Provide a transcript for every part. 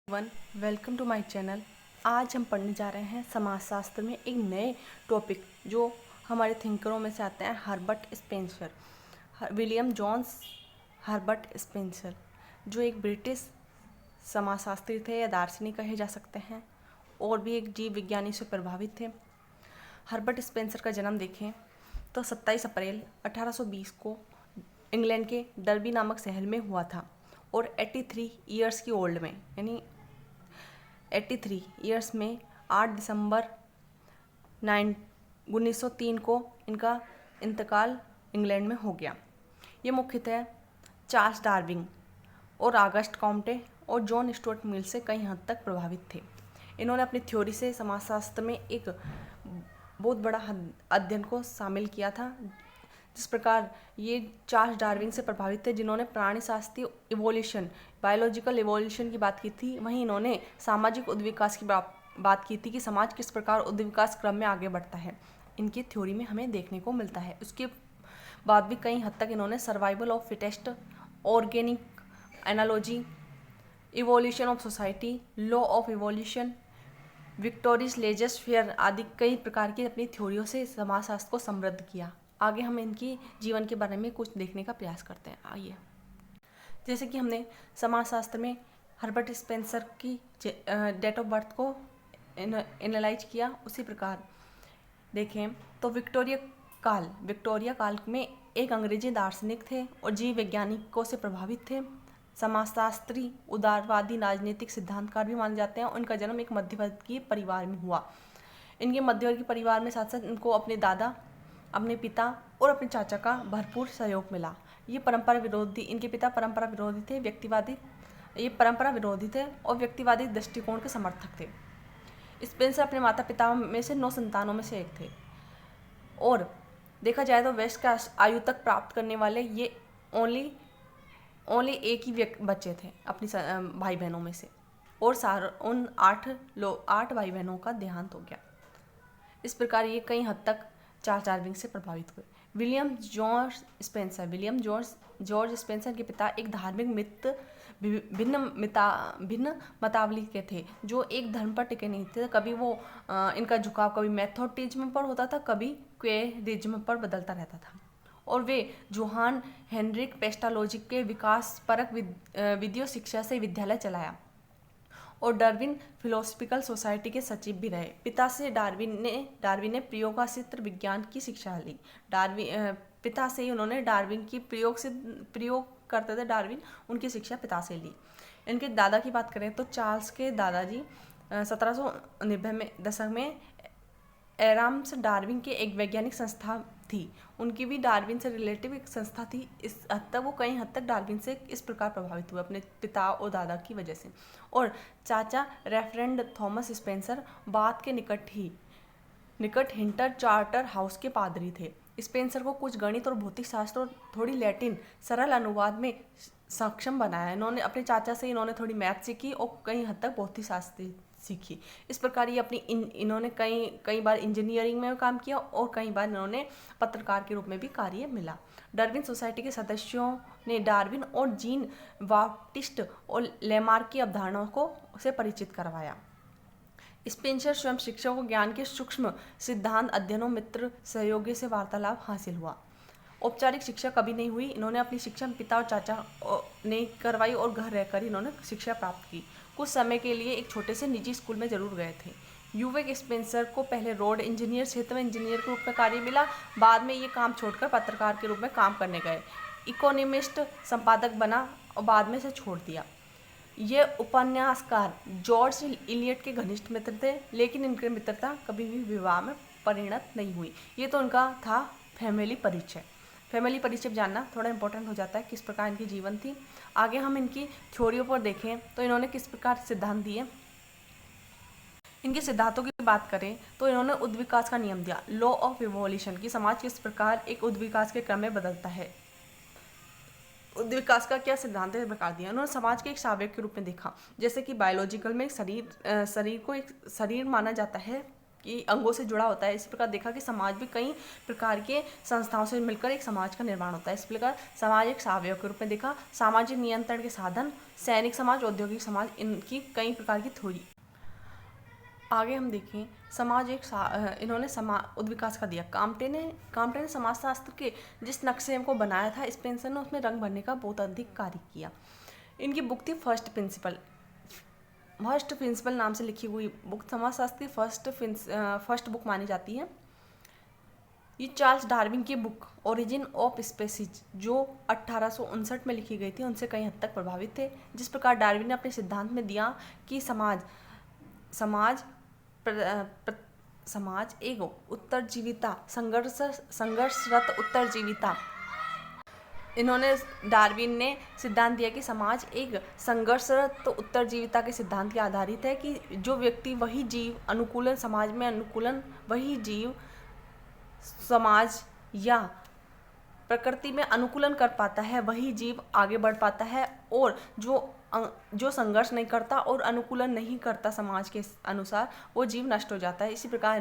One welcome to my channel. आज हम पढ़ने जा रहे हैं समाजशास्त्र में एक नए टॉपिक जो हमारे थिंकरों में से आते हैं, Herbert Spencer. William Jones Herbert Spencer जो एक ब्रिटिश समाजशास्त्री थे या दार्शनिक कहे जा सकते हैं, और भी एक जीव विज्ञानी से प्रभावित थे। हर्बर्ट स्पेंसर का जन्म देखें तो 27 अप्रैल 1820 को इंग्लैंड के डर्बी नामक शहर में हुआ था, और 83 ईयर्स की ओल्ड में, यानी 83 ईयर्स में 8 दिसंबर 1903 को इनका इंतकाल इंग्लैंड में हो गया। ये मुख्यतः चार्ल्स डार्विन और आगस्ट कॉम्टे और जॉन स्टुअर्ट मिल से कई हद तक प्रभावित थे। इन्होंने अपनी थ्योरी से समाजशास्त्र में एक बहुत बड़ा अध्ययन को शामिल किया था। जिस प्रकार ये चार्ल्स डार्विन से प्रभावित थे, जिन्होंने प्राणी शास्त्रीय इवोल्यूशन, बायोलॉजिकल इवोल्यूशन की बात की थी, वहीं इन्होंने सामाजिक उद्विकास की बात की थी कि समाज किस प्रकार उद्विकास क्रम में आगे बढ़ता है। इनकी थ्योरी में हमें देखने को मिलता है। उसके बाद भी कई हद तक इन्होंने survival of fittest, organic analogy, evolution of society, law of evolution, victorious laissez faire आदि कई प्रकार की अपनी थ्योरियों से समाजशास्त्र को समृद्ध किया। आगे हम इनकी जीवन के बारे में कुछ देखने का प्रयास करते हैं। आइए, जैसे कि हमने समाजशास्त्र में हर्बर्ट स्पेंसर की डेट ऑफ बर्थ को एनालाइज किया, उसी प्रकार देखें तो विक्टोरिया काल में एक अंग्रेजी दार्शनिक थे और जीव वैज्ञानिकों से प्रभावित थे। समाजशास्त्री, उदारवादी राजनीतिक सिद्धांतकार भी माने जाते हैं। उनका जन्म एक मध्यवर्गीय परिवार में हुआ। इनके मध्यवर्गीय परिवार में साथ साथ इनको अपने दादा, अपने पिता और अपने चाचा का भरपूर सहयोग मिला। इनके पिता परंपरा विरोधी थे और व्यक्तिवादी दृष्टिकोण के समर्थक थे। स्पेंसर अपने माता पिता में से 9 संतानों में से एक थे, और देखा जाए तो वयस्क आयु तक प्राप्त करने वाले ये ओनली एक ही बच्चे थे अपनी भाई बहनों में से, और उन 8 भाई बहनों का देहांत हो गया। इस प्रकार ये कई हद तक चार्ल्स डार्विन से प्रभावित हुए। विलियम जॉर्ज स्पेंसर के पिता एक धार्मिक भिन्न मतावली के थे, जो एक धर्म पर टिके नहीं थे। कभी वो इनका झुकाव कभी मेथोडिज्म पर होता था, कभी क्वेरिज्म पर बदलता रहता था। और वे जोहान हेनरिक पेस्टालोजी के विकास परक विधियों शिक्षा से विद्यालय चलाया, और डार्विन फिलोसफिकल सोसाइटी के सचिव भी रहे। पिता से डार्विन ने प्रयोगास्त्र विज्ञान की शिक्षा ली। पिता से ही उन्होंने डार्विन की प्रयोग करते थे डार्विन, उनकी शिक्षा पिता से ली। इनके दादा की बात करें तो चार्ल्स के दादाजी 1790 में दशक में एराम्स डार्विन की एक वैज्ञानिक संस्था थी। उनकी भी डार्विन से रिलेटिव एक संस्था थी। इस हद तक वो कई हद तक डार्विन से इस प्रकार प्रभावित हुए अपने पिता और दादा की वजह से। और चाचा रेफरेंड थॉमस स्पेंसर बाथ के निकट हिंटर चार्टर हाउस के पादरी थे। स्पेंसर को कुछ गणित और भौतिक शास्त्र और थोड़ी लैटिन सरल अनुवाद में सक्षम बनाया। इन्होंने अपने चाचा से थोड़ी मैथ सीखी और कई हद तक भौतिक शास्त्र सीखी। इस प्रकार ये इन्होंने कई बार इंजीनियरिंग में काम किया, और कई बार इन्होंने पत्रकार के रूप में भी कार्य मिला। डार्विन सोसाइटी के सदस्यों ने डार्विन और जीन बाप्टिस्ट और लेमार्क की अवधारणाओं से परिचित करवाया। स्पेंसर स्वयं शिक्षकों को ज्ञान के सूक्ष्म सिद्धांत अध्ययनों, मित्र सहयोगी से वार्तालाप हासिल हुआ। औपचारिक शिक्षा कभी नहीं हुई। इन्होंने अपनी शिक्षा पिता और चाचा ने करवाई, और घर रहकर इन्होंने शिक्षा प्राप्त की। कुछ समय के लिए एक छोटे से निजी स्कूल में जरूर गए थे। यूवेक स्पेंसर को पहले रोड इंजीनियर क्षेत्र में इंजीनियर के रूप में कार्य मिला। बाद में ये काम छोड़कर पत्रकार के रूप में काम करने गए। इकोनॉमिस्ट संपादक बना और बाद में इसे छोड़ दिया। ये उपन्यासकार जॉर्ज इलियट के घनिष्ठ मित्र थे, लेकिन इनकी मित्रता कभी भी विवाह में परिणत नहीं हुई। ये तो उनका था फैमिली परिचय जानना थोड़ा इंपॉर्टेंट हो जाता है, किस प्रकार इनकी जीवन थी। आगे हम इनकी थ्योरियों पर देखें तो इन्होंने किस प्रकार सिद्धांत दिए। इनके सिद्धांतों की बात करें तो इन्होंने उद्विकास का नियम दिया, लॉ ऑफ इवोल्यूशन, की समाज किस प्रकार एक उद्विकास के क्रम में बदलता है। उद्विकास का क्या सिद्धांत है प्रकार दिया। उन्होंने समाज के एक सावयव के रूप में देखा। जैसे कि बायोलॉजिकल में शरीर को एक शरीर माना जाता है, की अंगों से जुड़ा होता है। इसी प्रकार देखा कि समाज भी कई प्रकार के संस्थाओं से मिलकर एक समाज का निर्माण होता है। इस प्रकार समाज एक अवयव के रूप में देखा। सामाजिक नियंत्रण के साधन, सैनिक समाज, औद्योगिक समाज, इनकी कई प्रकार की थ्योरी। आगे हम देखें समाज एक इन्होंने उद्विकास का दिया। काम्टे ने समाजशास्त्र के जिस नक्शे को बनाया था, स्पेंसर ने उसमें रंग भरने का बहुत अधिक कार्य किया। इनकी बुक थी फर्स्ट प्रिंसिपल नाम से लिखी हुई बुक समाजशास्त्र की फर्स्ट बुक मानी जाती है। ये चार्ल्स डार्विन की बुक ओरिजिन ऑफ स्पीसीज जो 1859 में लिखी गई थी, उनसे कई हद तक प्रभावित थे। जिस प्रकार डार्विन ने अपने सिद्धांत में दिया कि समाज एक उत्तरजीविता, संघर्षरत उत्तरजीविता। इन्होंने डार्विन ने सिद्धांत दिया कि समाज एक संघर्षरत उत्तरजीविता के सिद्धांत के आधारित है कि जो व्यक्ति वही जीव अनुकूलन, समाज में अनुकूलन, वही जीव समाज या प्रकृति में अनुकूलन कर पाता है, वही जीव आगे बढ़ पाता है। और जो संघर्ष नहीं करता और अनुकूलन नहीं करता समाज के अनुसार, वो जीव नष्ट हो जाता है। इसी प्रकार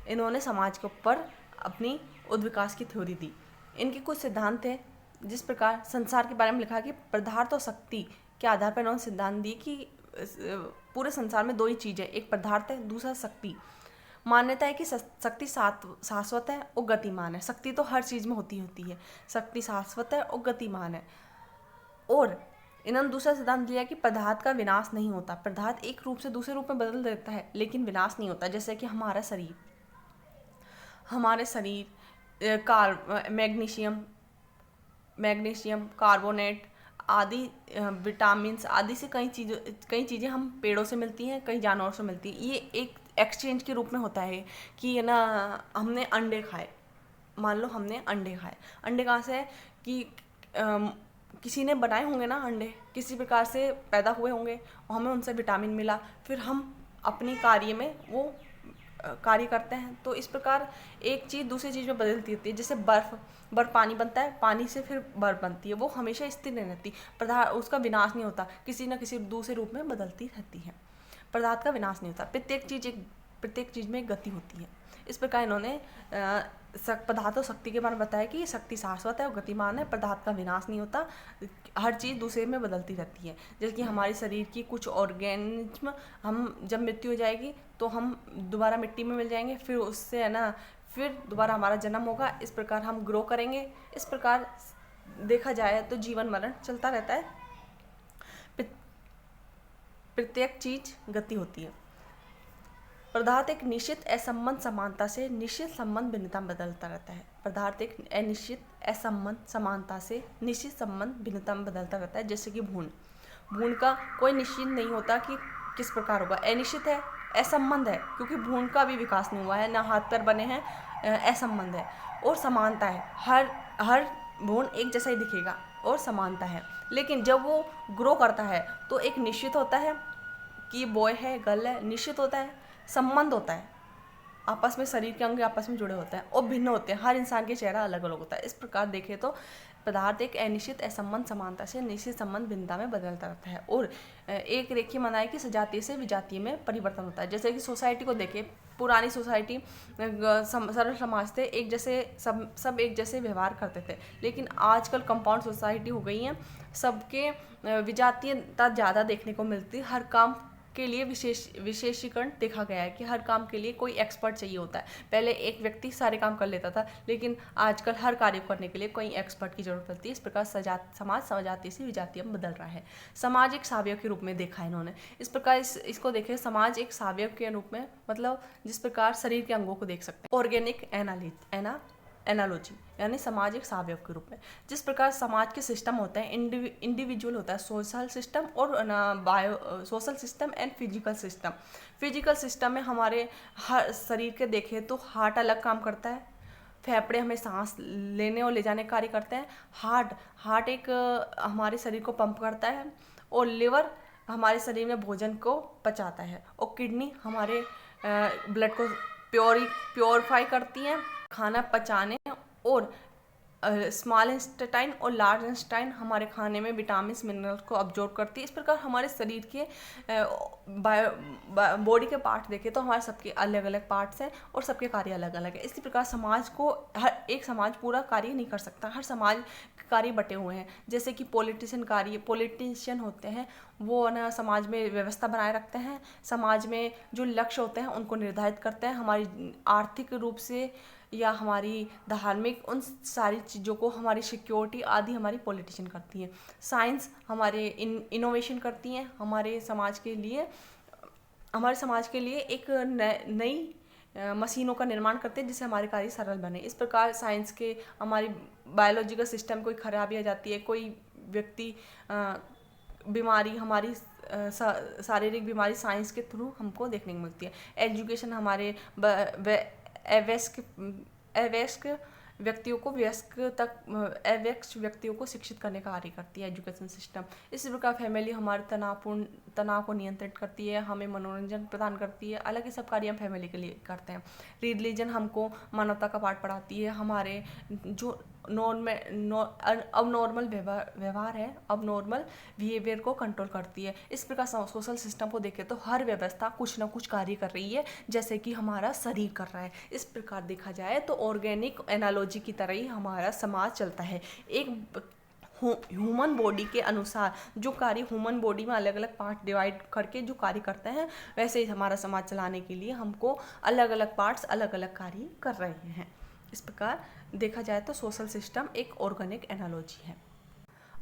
इन्होंने समाज के ऊपर अपनी उद्विकास की थ्योरी दी। इनके कुछ सिद्धांत थे। जिस प्रकार संसार के बारे में लिखा कि पदार्थ और शक्ति के आधार पर इन्होंने सिद्धांत दिए कि पूरे संसार में दो ही चीज़ है, एक पदार्थ है, दूसरा शक्ति। मान्यता है कि शक्ति शाश्वत है और गतिमान है। शक्ति तो हर चीज़ में होती है, शक्ति शाश्वत है और गतिमान है। और इन्होंने दूसरा सिद्धांत दिया कि पदार्थ का विनाश नहीं होता। पदार्थ एक रूप से दूसरे रूप में बदल देता है, लेकिन विनाश नहीं होता। जैसे कि हमारे शरीर मैग्नीशियम, कार्बोनेट आदि, विटामिन्स आदि से कई चीज़ें हम पेड़ों से मिलती हैं, कई जानवरों से मिलती हैं। ये एक एक्सचेंज के रूप में होता है कि ना हमने अंडे खाए, मान लो हमने अंडे खाए। अंडे कहाँ से है कि किसी ने बनाए होंगे ना अंडे, किसी प्रकार से पैदा हुए होंगे और हमें उनसे विटामिन मिला, फिर हम अपनी कार्य में वो कार्य करते हैं। तो इस प्रकार एक चीज़ दूसरी चीज़ में बदलती रहती है। जैसे बर्फ़ पानी बनता है, पानी से फिर बर्फ़ बनती है, वो हमेशा स्थिर नहीं रहती। पदार्थ उसका विनाश नहीं होता, किसी न किसी दूसरे रूप में बदलती रहती है। पदार्थ का विनाश नहीं होता, प्रत्येक चीज़ में एक गति होती है। इस प्रकार इन्होंने पदार्थ और शक्ति के बारे में बताया कि शक्ति शाश्वत है और गतिमान है, पदार्थ का विनाश नहीं होता, हर चीज़ दूसरे में बदलती रहती है। जैसे कि हमारे शरीर की कुछ ऑर्गेनिज्म, हम जब मृत्यु हो जाएगी तो हम दोबारा मिट्टी में मिल जाएंगे, फिर उससे है ना फिर दोबारा हमारा जन्म होगा। इस प्रकार हम ग्रो करेंगे। इस प्रकार देखा जाए तो जीवन मरण चलता रहता है, प्रत्येक चीज़ गति होती है। पदार्थ एक निश्चित असंबंध समानता से निश्चित संबंध भिन्नता में बदलता रहता है। पदार्थ एक अनिश्चित असंबंध समानता से निश्चित संबंध भिन्नता में बदलता रहता है। जैसे कि भ्रूण का कोई निश्चित नहीं होता कि किस प्रकार होगा, अनिश्चित है, असंबंध है, क्योंकि भ्रूण का भी विकास नहीं हुआ है, ना हाथ पैर बने हैं, असंबंध है। और समानता है, हर भ्रूण एक जैसा ही दिखेगा और समानता है। लेकिन जब वो ग्रो करता है तो एक निश्चित होता है कि बॉय है गर्ल है, निश्चित होता है, संबंध होता है, आपस में शरीर के अंग आपस में जुड़े होते हैं और भिन्न होते हैं। हर इंसान के चेहरा अलग अलग होता है। इस प्रकार देखें तो पदार्थ एक अनिश्चित असंबंध समानता से निश्चित संबंध भिन्नता में बदलता रहता है। और एक रेखीय माना है कि सजातीय से विजातीय में परिवर्तन होता है। जैसे कि सोसाइटी को देखें, पुरानी सोसाइटी सरल समाज थे, एक जैसे सब एक जैसे व्यवहार करते थे। लेकिन आजकल कंपाउंड सोसाइटी हो गई है, सबके विजातीयता ज़्यादा देखने को मिलती है। हर काम के लिए विशेषीकरण देखा गया है कि हर काम के लिए कोई एक्सपर्ट चाहिए होता है। पहले एक व्यक्ति सारे काम कर लेता था, लेकिन आजकल हर कार्य करने के लिए कोई एक्सपर्ट की जरूरत पड़ती है। इस प्रकार समाज सजातीय से विजातीय में बदल रहा है। समाज एक सावयव के रूप में देखा है इन्होंने। इस प्रकार इसको देखें, समाज एक सावयव के रूप में, मतलब जिस प्रकार शरीर के अंगों को देख सकते हैं। ऑर्गेनिक एनालॉजी यानी समाज एक सावयव के रूप में। जिस प्रकार समाज के सिस्टम होते हैं, इंडिविजुअल होता है, सोशल सिस्टम और social system and physical system. Physical system में हमारे हर शरीर के देखें तो हार्ट अलग काम करता है, फेफड़े हमें सांस लेने और ले जाने का कार्य करते हैं, हार्ट एक हमारे शरीर को पंप करता है, और लिवर हमारे शरीर में भोजन को पचाता है, और किडनी हमारे ब्लड को प्योरीफाई करती हैं, खाना पचाने और स्मॉल इंस्टेटाइन और लार्ज इंस्टेटाइन हमारे खाने में विटामिन मिनरल्स को अब्जॉर्ब करती है। इस प्रकार हमारे शरीर के बॉडी के पार्ट देखें तो हमारे सबके अलग अलग पार्ट्स हैं और सबके कार्य अलग अलग है। इसी प्रकार समाज को हर एक समाज पूरा कार्य नहीं कर सकता, हर समाज कार्य बटे हुए हैं। जैसे कि पॉलिटिशियन होते हैं, वो ना समाज में व्यवस्था बनाए रखते हैं, समाज में जो लक्ष्य होते हैं उनको निर्धारित करते हैं, हमारी आर्थिक रूप से या हमारी धार्मिक उन सारी चीज़ों को, हमारी सिक्योरिटी आदि हमारी पॉलिटिशियन करती है। साइंस हमारे इनोवेशन करती हैं, हमारे समाज के लिए एक नई मशीनों का निर्माण करते हैं जिससे हमारे कार्य सरल बने। इस प्रकार साइंस के हमारी बायोलॉजिकल सिस्टम कोई खराबी आ जाती है, कोई व्यक्ति बीमारी, हमारी शारीरिक बीमारी साइंस के थ्रू हमको देखने को मिलती है। एजुकेशन हमारे अवयस्क व्यक्तियों को शिक्षित करने का कार्य करती है एजुकेशन सिस्टम। इसी प्रकार फैमिली हमारे तनाव को नियंत्रित करती है, हमें मनोरंजन प्रदान करती है। अलग ही सब कार्य हम फैमिली के लिए करते हैं। रिलीजन हमको मानवता का पाठ पढ़ाती है, हमारे जो अबनॉर्मल व्यवहार है, अबनॉर्मल बिहेवियर को कंट्रोल करती है। इस प्रकार सोशल सिस्टम को देखें तो हर व्यवस्था कुछ ना कुछ कार्य कर रही है, जैसे कि हमारा शरीर कर रहा है। इस प्रकार देखा जाए तो ऑर्गेनिक एनालॉजी की तरह ही हमारा समाज चलता है। एक ह्यूमन बॉडी के अनुसार जो कार्य ह्यूमन बॉडी में अलग अलग पार्ट डिवाइड करके जो कार्य करते हैं, वैसे ही हमारा समाज चलाने के लिए हमको अलग अलग पार्ट्स अलग अलग कार्य कर रहे हैं। इस प्रकार देखा जाए तो सोशल सिस्टम एक ऑर्गेनिक एनालॉजी है।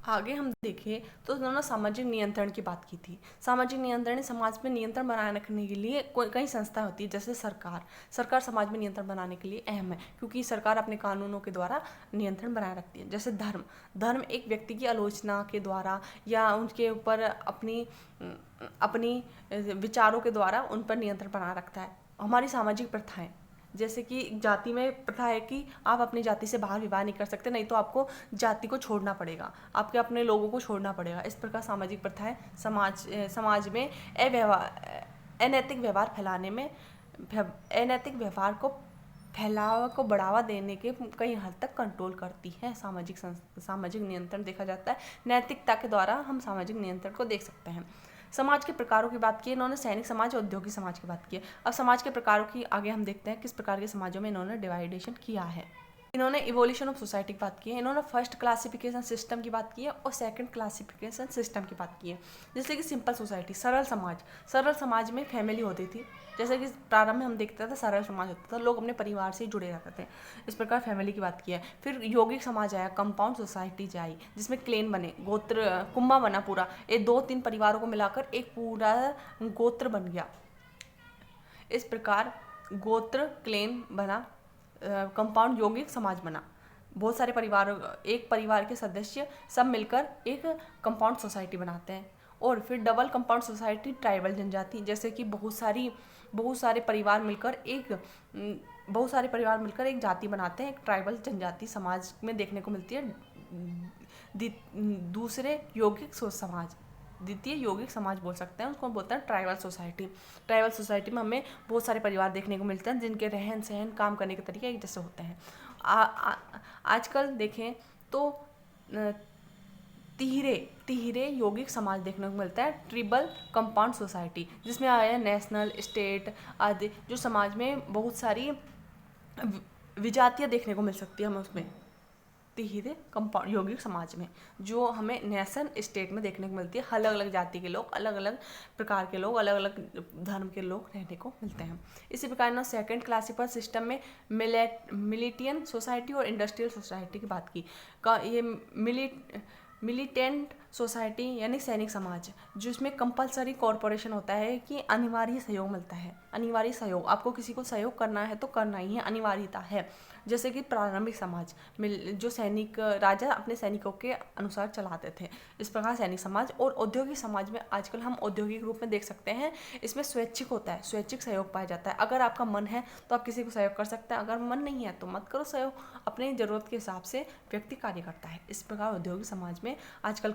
आगे हम देखें तो उन्होंने सामाजिक नियंत्रण की बात की थी। सामाजिक नियंत्रण समाज में नियंत्रण बनाए रखने के लिए कई संस्थाएं होती है, जैसे सरकार समाज में नियंत्रण बनाने के लिए अहम है, क्योंकि सरकार अपने कानूनों के द्वारा नियंत्रण बनाए रखती है। जैसे धर्म एक व्यक्ति की आलोचना के द्वारा या उनके ऊपर अपनी विचारों के द्वारा उन पर नियंत्रण बनाए रखता है। हमारी सामाजिक प्रथाएं, जैसे कि जाति में प्रथा है कि आप अपनी जाति से बाहर विवाह नहीं कर सकते, नहीं तो आपको जाति को छोड़ना पड़ेगा, आपके अपने लोगों को छोड़ना पड़ेगा। इस प्रकार सामाजिक प्रथाएं समाज में अनैतिक व्यवहार को बढ़ावा देने के कई हद तक कंट्रोल करती है। सामाजिक नियंत्रण देखा जाता है, नैतिकता के द्वारा हम सामाजिक नियंत्रण को देख सकते हैं। समाज के प्रकारों की बात की, इन्होंने सैनिक समाज और औद्योगिक समाज की बात की है। अब समाज के प्रकारों की आगे हम देखते हैं किस प्रकार के समाजों में इन्होंने डिवाइडेशन किया है। इन्होंने इवोल्यूशन ऑफ सोसाइटी की बात की है, इन्होंने फर्स्ट क्लासिफिकेशन सिस्टम की बात की है और सेकंड क्लासिफिकेशन सिस्टम की बात की है। जैसे कि सिंपल सोसाइटी, सरल समाज में फैमिली होती थी। जैसे कि प्रारंभ में हम देखते थे सरल समाज होता था, लोग अपने परिवार से जुड़े रहते थे। इस प्रकार फैमिली की बात की है। फिर यौगिक समाज आया, कंपाउंड सोसाइटीज आई, जिसमें क्लेन बने, गोत्र कुंबा बना पूरा, ये 2-3 परिवारों को मिलाकर एक पूरा गोत्र बन गया। इस प्रकार गोत्र क्लेन बना, कंपाउंड यौगिक समाज बना। बहुत सारे एक परिवार के सदस्य सब मिलकर एक कंपाउंड सोसाइटी बनाते हैं। और फिर डबल कंपाउंड सोसाइटी, ट्राइबल जनजाति, जैसे कि बहुत सारे परिवार मिलकर एक जाति बनाते हैं, एक ट्राइबल जनजाति समाज में देखने को मिलती है। द्वितीय यौगिक समाज बोल सकते हैं, उसको बोलते हैं ट्राइबल सोसाइटी। ट्राइबल सोसाइटी में हमें बहुत सारे परिवार देखने को मिलते हैं जिनके रहन सहन, काम करने के तरीके एक जैसे होते हैं। आजकल देखें तो तिहरे यौगिक समाज देखने को मिलता है, ट्रिबल कंपाउंड सोसाइटी, जिसमें आया नेशनल, स्टेट आदि, जो समाज में बहुत सारी विजातियाँ देखने को मिल सकती है हमें उसमें तिहरे कंपाउंड यौगिक समाज में, जो हमें नेशन स्टेट में देखने को मिलती है। अलग अलग जाति के लोग, अलग अलग प्रकार के लोग, अलग अलग धर्म के लोग रहने को मिलते हैं। इसी प्रकार ना सेकंड क्लासिफाइड सिस्टम में मिलिटियन सोसाइटी और इंडस्ट्रियल सोसाइटी की बात की। ये मिलिटेंट सोसाइटी यानी सैनिक समाज, जिसमें कंपलसरी कॉरपोरेशन होता है कि अनिवार्य सहयोग मिलता है। अनिवार्य सहयोग, आपको किसी को सहयोग करना है तो करना ही है, अनिवार्यता है। जैसे कि प्रारंभिक समाज, जो राजा अपने सैनिकों के अनुसार चलाते थे। इस प्रकार सैनिक समाज। और औद्योगिक समाज में आजकल हम औद्योगिक रूप में देख सकते हैं, इसमें स्वैच्छिक होता है, स्वैच्छिक सहयोग पाया जाता है। अगर आपका मन है तो आप किसी को सहयोग कर सकते हैं, अगर मन नहीं है तो मत करो सहयोग। अपनी ज़रूरत के हिसाब से व्यक्ति कार्य करता है। इस प्रकार औद्योगिक समाज में आजकल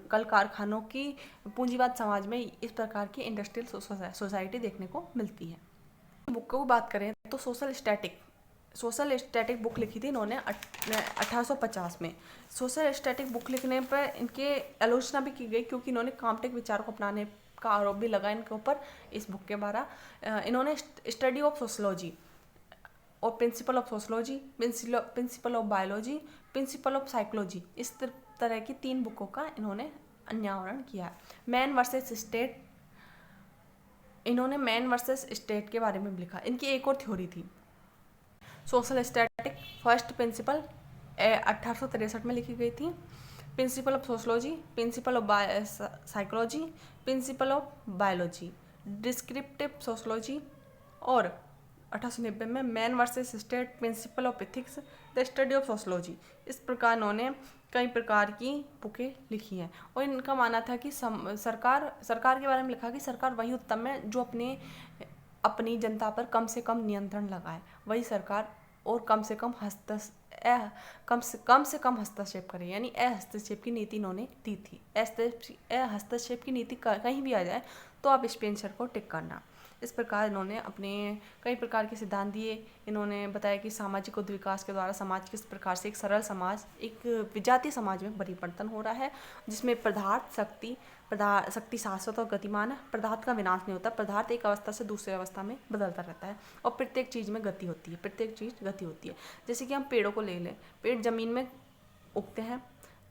कल कारखानों की पूंजीवाद समाज में इस प्रकार की इंडस्ट्रियल सोसाइटी देखने को मिलती है। बुक को बात करें तो सोशल सोशल स्टैटिक बुक लिखी थी इन्होंने 1850 में। सोशल स्टैटिक बुक लिखने पर इनके आलोचना भी की गई, क्योंकि इन्होंने काम्प्टिक विचार को अपनाने का आरोप भी लगा इनके ऊपर इस बुक के द्वारा। इन्होंने स्टडी ऑफ सोशोलॉजी और principle of sociology, principle of biology, principle of psychology, इस तरह की 3 बुकों का इन्होंने अन्यावरण किया है। मैन वर्सेस स्टेट, इन्होंने मैन वर्सेस स्टेट के बारे में लिखा। इनकी एक और थ्योरी थी सोशल स्टैटिक। फर्स्ट प्रिंसिपल 1863 में लिखी गई थी। Principle of sociology, principle of psychology, principle of biology, descriptive sociology, और 1890 में man versus state, principle of ethics, the study of sociology. इस प्रकार इन्होंने कई प्रकार की बुकें लिखी हैं। और इनका मानना था कि सरकार के बारे में लिखा कि सरकार वही उत्तम है जो अपनी जनता पर कम से कम नियंत्रण लगाए, वही सरकार, और कम से कम हस्तक्षेप करे, यानी हस्तक्षेप की नीति इन्होंने दी थी। हस्तक्षेप की नीति कहीं भी आ जाए तो आप इस पेंशन को टिक करना। इस प्रकार इन्होंने अपने कई प्रकार के सिद्धांत दिए। इन्होंने बताया कि सामाजिक विकास के द्वारा समाज किस प्रकार से एक सरल समाज, एक विजातीय समाज में परिवर्तन हो रहा है, जिसमें शक्ति शाश्वत और गतिमान है। पदार्थ का विनाश नहीं होता, पदार्थ एक अवस्था से दूसरी अवस्था में बदलता रहता है, और प्रत्येक चीज़ में गति होती है, प्रत्येक चीज़ गति होती है। जैसे कि हम पेड़ों को ले लें, पेड़ जमीन में उगते हैं,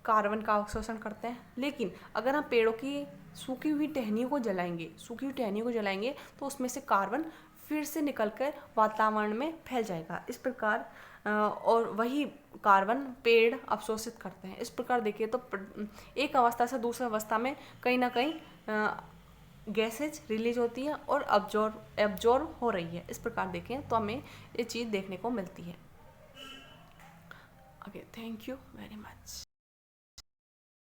कार्बन का अवशोषण करते हैं, लेकिन अगर हम पेड़ों की सूखी हुई टहनियों को जलाएंगे तो उसमें से कार्बन फिर से निकलकर वातावरण में फैल जाएगा। इस प्रकार और वही कार्बन पेड़ अवशोषित करते हैं। इस प्रकार देखिए तो एक अवस्था से दूसरी अवस्था में कहीं ना कहीं गैसेज रिलीज होती है और एब्जॉर्ब हो रही है। इस प्रकार देखें तो हमें ये चीज़ देखने को मिलती है। Okay, thank you very much.